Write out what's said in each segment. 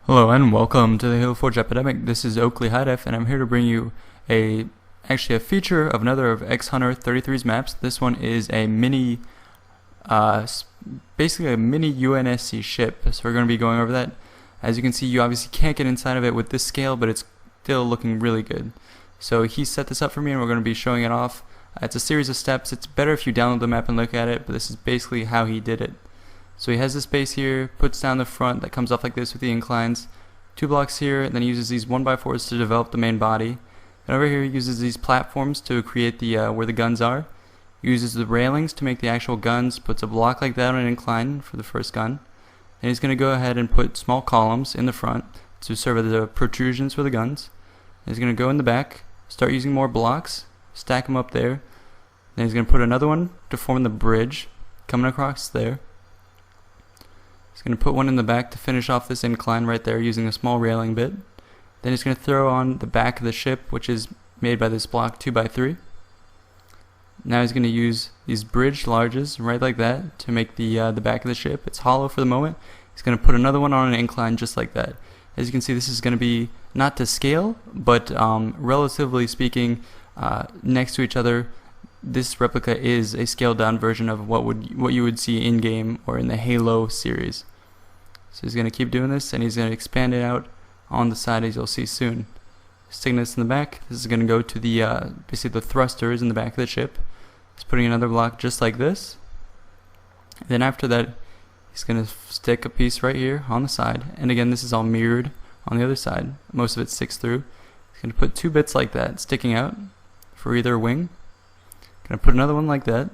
Hello and welcome to the Halo Forge Epidemic. This is Oakley HiDef, and I'm here to bring you actually a feature of another of X Hunter 33's maps. This one is a mini, basically a mini UNSC ship. So we're going to be going over that. As you can see, you obviously can't get inside of it with this scale, but it's still looking really good. So he set this up for me, and we're going to be showing it off. It's a series of steps. It's better if you download the map and look at it, but this is basically how he did it. So he has this base here, puts down the front that comes off like this with the inclines, 2 blocks here, and then he uses these 1x4s to develop the main body. And over here he uses these platforms to create the where the guns are. He uses the railings to make the actual guns, puts a block like that on an incline for the first gun. And he's going to go ahead and put small columns in the front to serve as the protrusions for the guns. And he's going to go in the back, start using more blocks, stack them up there. Then he's going to put another one to form the bridge, coming across there. He's going to put one in the back to finish off this incline right there using a small railing bit. Then he's going to throw on the back of the ship, which is made by this block 2x3. Now he's going to use these bridge larges right like that to make the back of the ship. It's hollow for the moment. He's going to put another one on an incline just like that. As you can see, this is going to be not to scale, but relatively speaking, next to each other. This replica is a scaled down version of what you would see in game or in the Halo series. So he's going to keep doing this, and he's going to expand it out on the side, as you'll see soon. Sticking this in the back, this is going to go to the basically the thrusters in the back of the ship. He's putting another block just like this. Then after that, he's going to stick a piece right here on the side, and again this is all mirrored on the other side. Most of it sticks through. He's going to put 2 bits like that sticking out for either wing. Gonna put another one like that,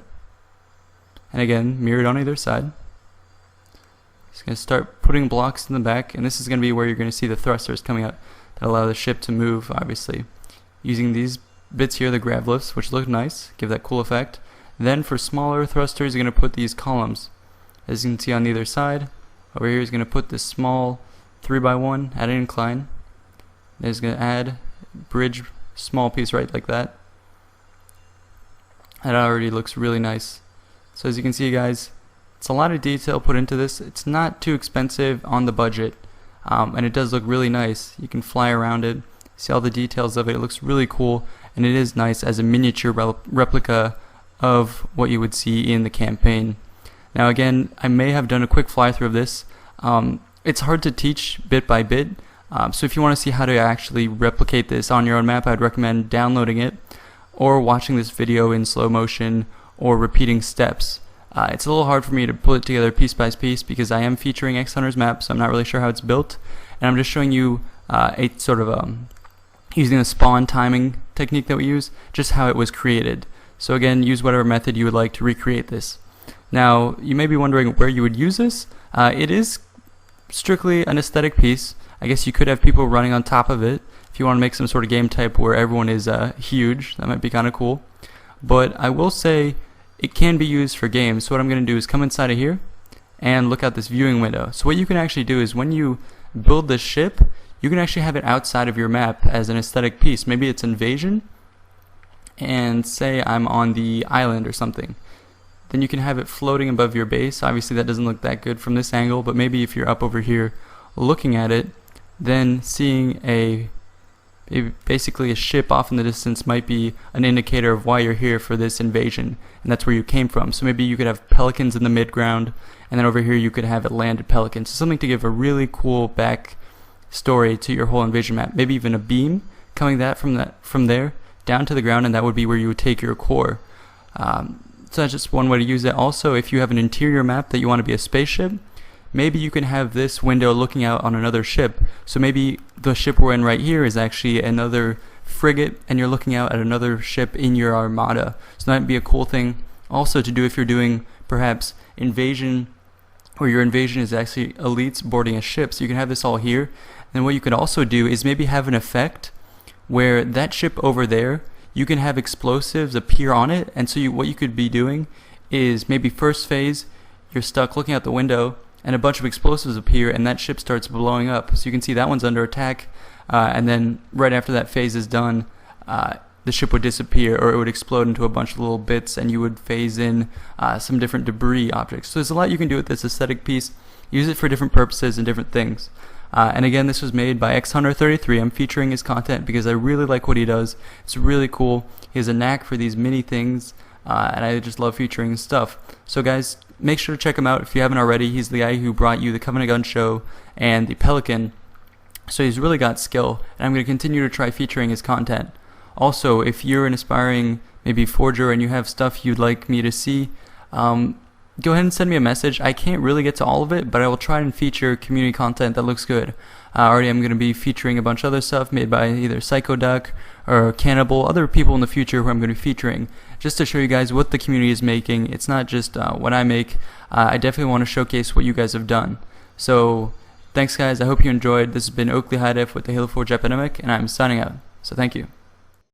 and again mirrored on either side. Just gonna start putting blocks in the back, and this is gonna be where you're gonna see the thrusters coming out that allow the ship to move, obviously. Using these bits here, the grav lifts, which look nice, give that cool effect. Then for smaller thrusters, you're gonna put these columns. As you can see on either side, over here he's gonna put this small 3x1 at an incline. Then he's gonna add bridge, small piece right like that. That already looks really nice. So as you can see, guys, it's a lot of detail put into this. It's not too expensive on the budget, and it does look really nice. You can fly around it, see all the details of it. It looks really cool, and it is nice as a miniature replica of what you would see in the campaign. Now again, I may have done a quick fly through of this. It's hard to teach bit by bit, so if you want to see how to actually replicate this on your own map, I'd recommend downloading it or watching this video in slow motion or repeating steps. It's a little hard for me to put it together piece by piece because I am featuring X Hunter's map, so I'm not really sure how it's built, and I'm just showing you a sort of using the spawn timing technique that we use, just how it was created. So again, use whatever method you would like to recreate this. Now you may be wondering where you would use this. It is strictly an aesthetic piece. I guess you could have people running on top of it. If you want to make some sort of game type where everyone is huge, that might be kind of cool. But I will say it can be used for games. So what I'm going to do is come inside of here and look out this viewing window. So what you can actually do is when you build this ship, you can actually have it outside of your map as an aesthetic piece. Maybe it's invasion, and say I'm on the island or something. Then you can have it floating above your base. Obviously that doesn't look that good from this angle, but maybe if you're up over here looking at it, then seeing basically a ship off in the distance might be an indicator of why you're here for this invasion, and that's where you came from. So maybe you could have pelicans in the mid-ground, and then over here you could have it landed pelicans. So something to give a really cool back story to your whole invasion map. Maybe even a beam coming from there down to the ground, and that would be where you would take your core. So that's just one way to use it. Also, if you have an interior map that you want to be a spaceship, maybe you can have this window looking out on another ship. So maybe the ship we're in right here is actually another frigate, and you're looking out at another ship in your armada. So that might be a cool thing also to do if you're doing perhaps invasion, or your invasion is actually elites boarding a ship. So you can have this all here. And what you could also do is maybe have an effect where that ship over there, you can have explosives appear on it. And so what you could be doing is maybe first phase, you're stuck looking out the window, and a bunch of explosives appear, and that ship starts blowing up. So you can see that one's under attack, and then right after that phase is done, the ship would disappear, or it would explode into a bunch of little bits, and you would phase in some different debris objects. So there's a lot you can do with this aesthetic piece. Use it for different purposes and different things. And again, this was made by xHunter33. I'm featuring his content because I really like what he does. It's really cool. He has a knack for these mini things, and I just love featuring his stuff. So guys, make sure to check him out if you haven't already. He's the guy who brought you the Covenant Gun Show and the Pelican. So he's really got skill, and I'm going to continue to try featuring his content. Also, if you're an aspiring maybe forger and you have stuff you'd like me to see, go ahead and send me a message. I can't really get to all of it, but I will try and feature community content that looks good. Already I'm going to be featuring a bunch of other stuff made by either Psycho Duck or Cannibal, other people in the future who I'm going to be featuring, just to show you guys what the community is making. It's not just what I make. I definitely want to showcase what you guys have done. So thanks guys, I hope you enjoyed. This has been Oakley HiDef with the Halo Forge Epidemic, and I'm signing out. So thank you.